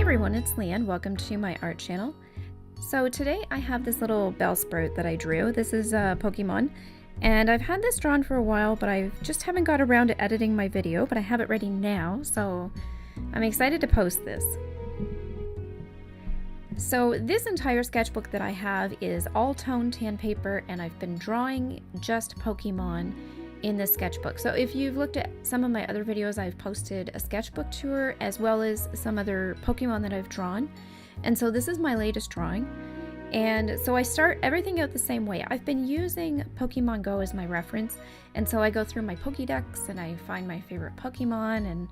everyone, it's Leanne. Welcome to my art channel. So today I have this little Bellsprout that I drew. This is a Pokemon, and I've had this drawn for a while, but I just haven't got around to editing my video, but I have it ready now, so I'm excited to post this. So this entire sketchbook that I have is all toned tan paper, and I've been drawing just Pokemon in this sketchbook. So if you've looked at some of my other videos, I've posted a sketchbook tour as well as some other Pokemon that I've drawn. And so this is my latest drawing. And so I start everything out the same way. I've been using Pokemon Go as my reference. And so I go through my Pokédex and I find my favorite Pokemon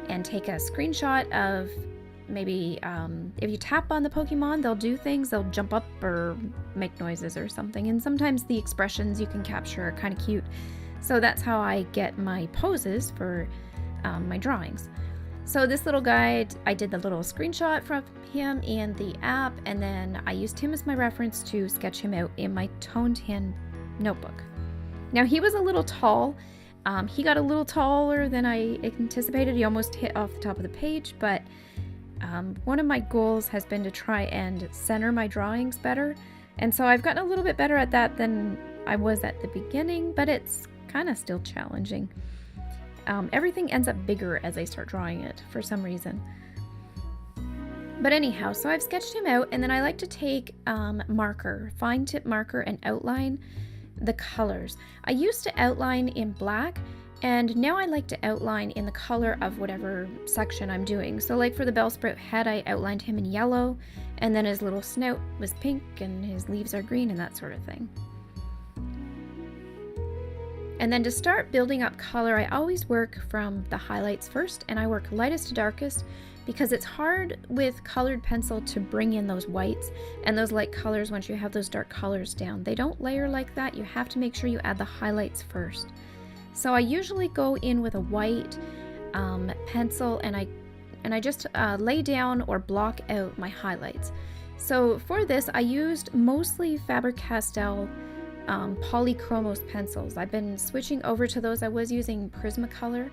and take a screenshot of maybe if you tap on the Pokemon, they'll do things, they'll jump up or make noises or something. And sometimes the expressions you can capture are kind of cute. So that's how I get my poses for my drawings. So this little guy, I did the little screenshot from him in the app, and then I used him as my reference to sketch him out in my toned tan notebook. Now he was a little tall. He got a little taller than I anticipated. He almost hit off the top of the page, but one of my goals has been to try and center my drawings better. And so I've gotten a little bit better at that than I was at the beginning, but it's kind of still challenging. Everything ends up bigger as I start drawing it for some reason. But anyhow, so I've sketched him out, and then I like to take fine tip marker, and outline the colors. I used to outline in black, and now I like to outline in the color of whatever section I'm doing. So like for the Bellsprout head, I outlined him in yellow, and then his little snout was pink, and his leaves are green, and that sort of thing. And then to start building up color, I always work from the highlights first, and I work lightest to darkest because it's hard with colored pencil to bring in those whites and those light colors once you have those dark colors down. They don't layer like that. You have to make sure you add the highlights first. So I usually go in with a white pencil, and I just lay down or block out my highlights. So for this, I used mostly Faber-Castell Polychromos pencils. I've been switching over to those. I was using Prismacolor,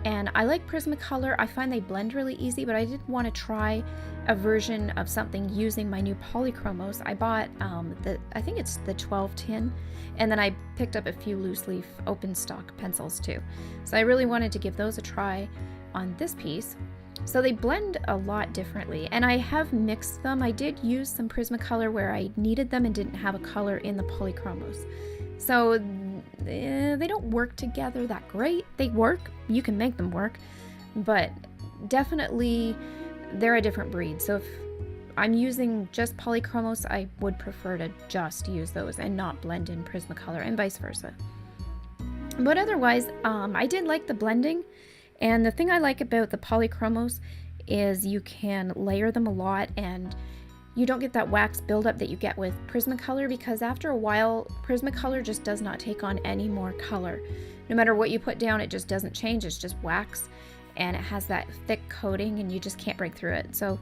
and I like Prismacolor. I find they blend really easy, but I did want to try a version of something using my new Polychromos. I bought I think it's the 12 tin, and then I picked up a few loose leaf open stock pencils too. So I really wanted to give those a try on this piece. So they blend a lot differently, and I have mixed them. I did use some Prismacolor where I needed them and didn't have a color in the Polychromos. So they don't work together that great. They work, you can make them work, but definitely they're a different breed. So if I'm using just Polychromos, I would prefer to just use those and not blend in Prismacolor, and vice versa. But otherwise, I did like the blending. And the thing I like about the Polychromos is you can layer them a lot, and you don't get that wax buildup that you get with Prismacolor, because after a while, Prismacolor just does not take on any more color. No matter what you put down, it just doesn't change. It's just wax, and it has that thick coating, and you just can't break through it. So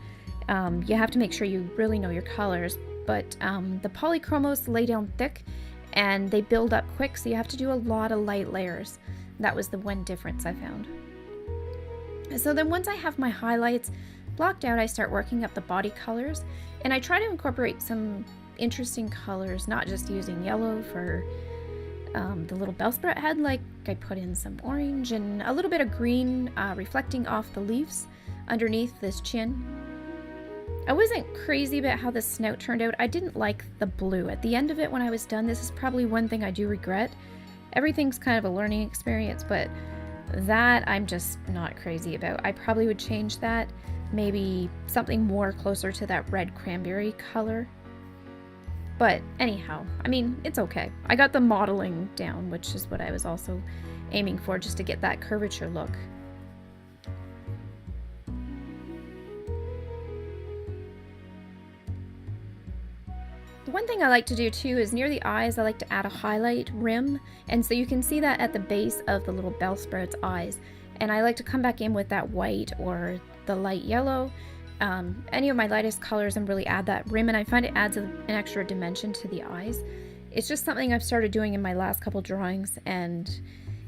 you have to make sure you really know your colors. But the Polychromos lay down thick, and they build up quick, so you have to do a lot of light layers. That was the one difference I found. So then once I have my highlights blocked out, I start working up the body colors, and I try to incorporate some interesting colors, not just using yellow for the little Bellsprout head. Like I put in some orange and a little bit of green reflecting off the leaves underneath this chin. I wasn't crazy about how the snout turned out. I didn't like the blue. At the end of it, when I was done, this is probably one thing I do regret. Everything's kind of a learning experience, but that I'm just not crazy about. I probably would change that, maybe something more closer to that red cranberry color. But anyhow, I mean, it's okay. I got the modeling down, which is what I was also aiming for, just to get that curvature look. One thing I like to do too is near the eyes, I like to add a highlight rim, and so you can see that at the base of the little Bellsprout's eyes. And I like to come back in with that white or the light yellow, any of my lightest colors, and really add that rim, and I find it adds an extra dimension to the eyes. It's just something I've started doing in my last couple drawings, and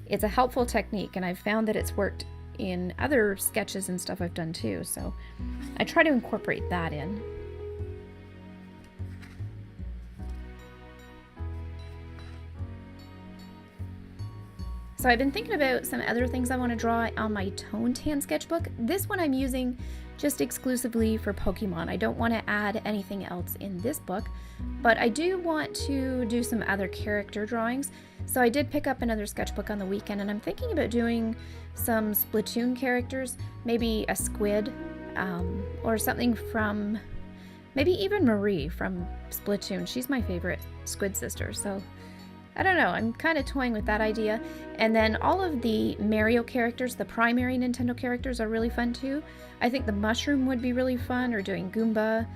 it's a helpful technique, and I've found that it's worked in other sketches and stuff I've done too, so I try to incorporate that in. So I've been thinking about some other things I want to draw on my Toned Tan sketchbook. This one I'm using just exclusively for Pokemon. I don't want to add anything else in this book, but I do want to do some other character drawings. So I did pick up another sketchbook on the weekend, and I'm thinking about doing some Splatoon characters, maybe a squid, or something from, maybe even Marie from Splatoon. She's my favorite squid sister, so I don't know, I'm kind of toying with that idea. And then all of the Mario characters, the primary Nintendo characters, are really fun too. I think the mushroom would be really fun, or doing Goomba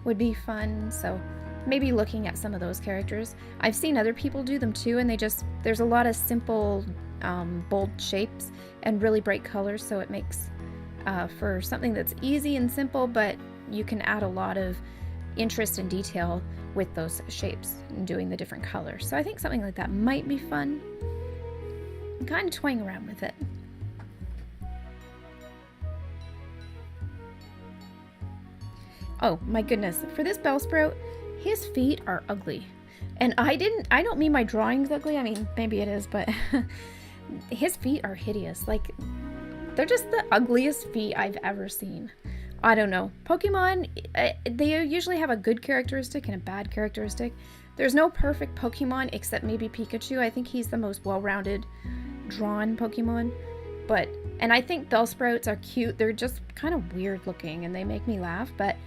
would be fun, so maybe looking at some of those characters. I've seen other people do them too, and there's a lot of simple, bold shapes and really bright colors, so it makes for something that's easy and simple, but you can add a lot of interest and detail with those shapes and doing the different colors. So I think something like that might be fun. I'm kind of toying around with it. Oh my goodness, for this Bellsprout, his feet are ugly. And I don't mean my drawing's ugly, I mean maybe it is, but his feet are hideous. Like, they're just the ugliest feet I've ever seen. I don't know. Pokemon, they usually have a good characteristic and a bad characteristic. There's no perfect Pokemon except maybe Pikachu. I think he's the most well-rounded drawn Pokemon. And I think Bellsprouts are cute. They're just kind of weird looking and they make me laugh, but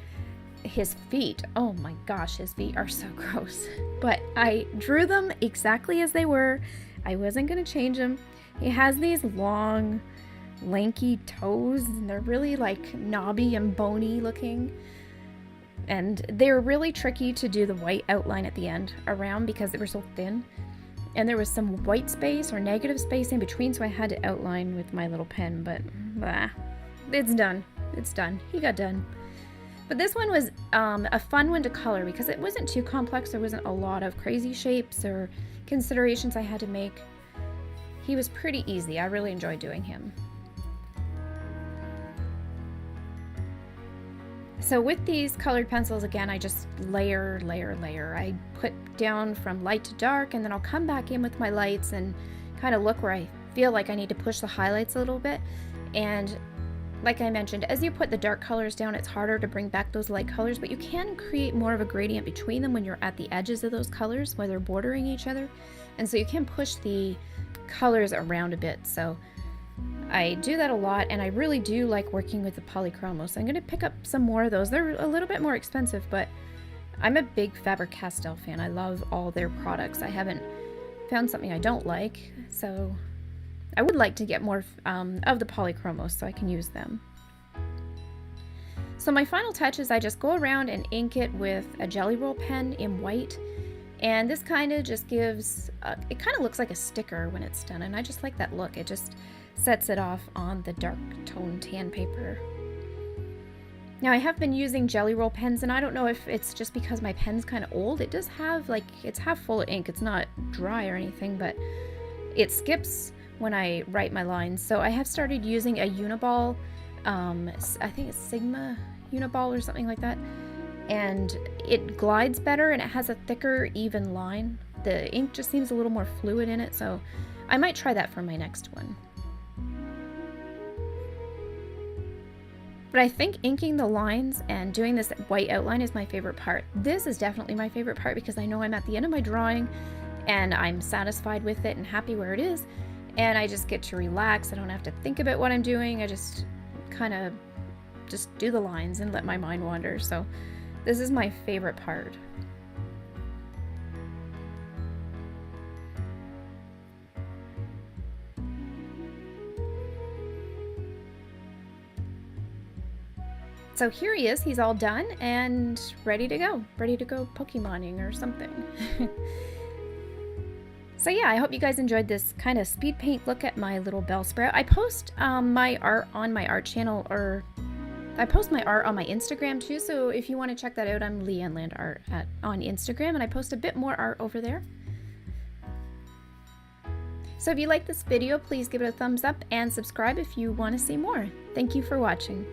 his feet, oh my gosh, his feet are so gross. But I drew them exactly as they were. I wasn't going to change them. He has these long, lanky toes, and they're really like knobby and bony looking, and they're really tricky to do the white outline at the end around because they were so thin, and there was some white space or negative space in between, so I had to outline with my little pen, but it's done. He got done. But this one was a fun one to color because it wasn't too complex. There wasn't a lot of crazy shapes or considerations I had to make. He was pretty easy. I really enjoyed doing him. So with these colored pencils, again, I just layer. I put down from light to dark, and then I'll come back in with my lights and kind of look where I feel like I need to push the highlights a little bit. And like I mentioned, as you put the dark colors down, it's harder to bring back those light colors, but you can create more of a gradient between them when you're at the edges of those colors, where they're bordering each other. And so you can push the colors around a bit. So I do that a lot, and I really do like working with the Polychromos. I'm going to pick up some more of those. They're a little bit more expensive, but I'm a big Faber-Castell fan. I love all their products. I haven't found something I don't like, so I would like to get more of the Polychromos so I can use them. So my final touch is I just go around and ink it with a Jelly Roll pen in white, and this kind of just gives, it kind of looks like a sticker when it's done, and I just like that look. It just sets it off on the dark toned tan paper. Now I have been using Jelly Roll pens, and I don't know if it's just because my pen's kind of old. It does have, like, it's half full of ink. It's not dry or anything, but it skips when I write my lines. So I have started using a Uniball, I think it's Sigma Uniball or something like that, and it glides better and it has a thicker, even line. The ink just seems a little more fluid in it, so I might try that for my next one. But I think inking the lines and doing this white outline is my favorite part. This is definitely my favorite part because I know I'm at the end of my drawing and I'm satisfied with it and happy where it is, and I just get to relax. I don't have to think about what I'm doing. I just kind of just do the lines and let my mind wander. So this is my favorite part. So here he is, he's all done and ready to go Pokemoning or something. So yeah, I hope you guys enjoyed this kind of speed paint look at my little Bellsprout. I post my art on my art channel, or I post my art on my Instagram too, so if you want to check that out, I'm LeanneLand Art on Instagram, and I post a bit more art over there. So if you like this video, please give it a thumbs up and subscribe if you want to see more. Thank you for watching.